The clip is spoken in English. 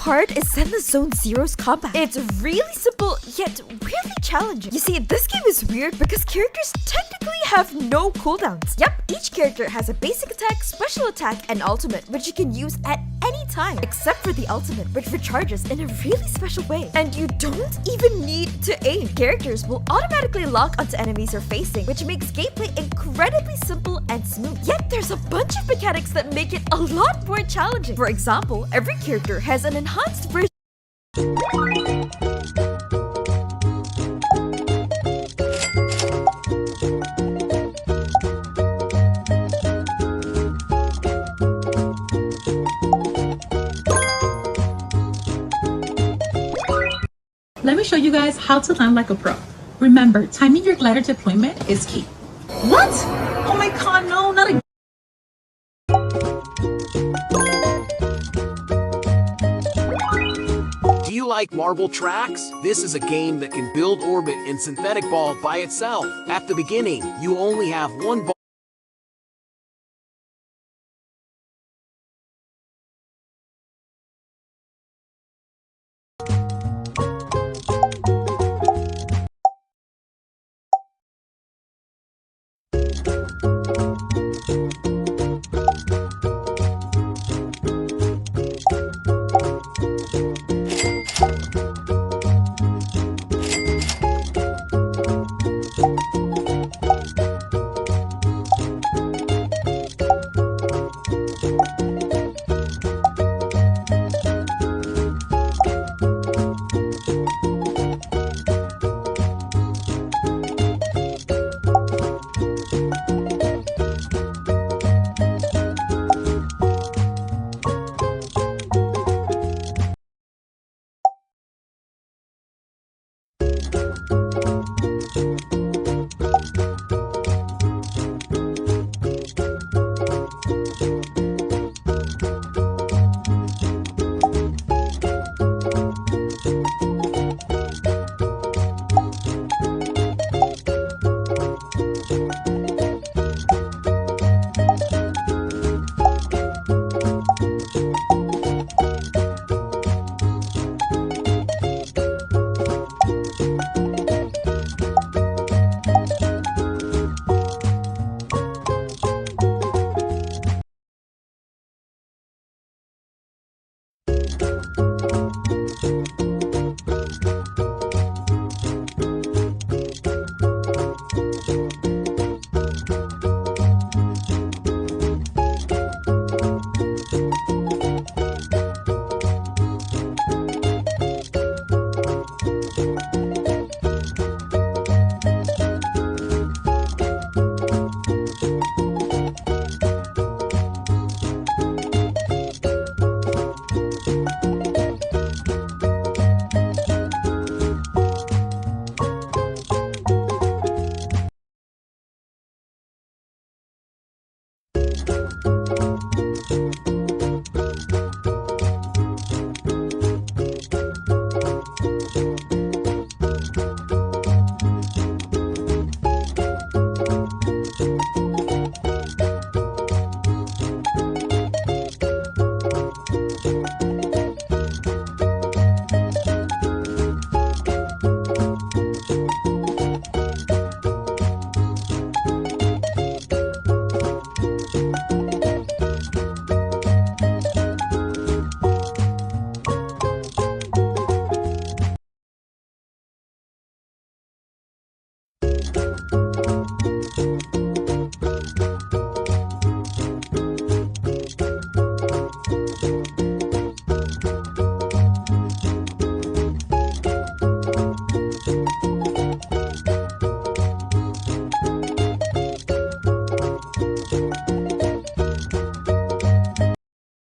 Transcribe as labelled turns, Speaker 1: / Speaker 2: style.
Speaker 1: hard is Zenless Zone Zero's combat. It's really simple, yet weirdly challenging. You see, this game is weird because characters technically have no cooldowns. Yep, each character has a basic attack, special attack, and ultimate, which you can use at any time, except for the ultimate, which recharges in a really special way. And you don't even need to aim. Characters will automatically lock onto enemies you're facing, which makes gameplay incredibly simple and smooth. Yet there's a bunch of mechanics that make it a lot more challenging. For example, every character has an enhanced version.
Speaker 2: Let me show you guys how to land like a pro. Remember, timing your glider deployment is key. What? Oh my god, no, not again.
Speaker 3: Do you like Marble Tracks? This is a game that can build orbit in Synthetic Ball by itself. At the beginning, you only have one ball.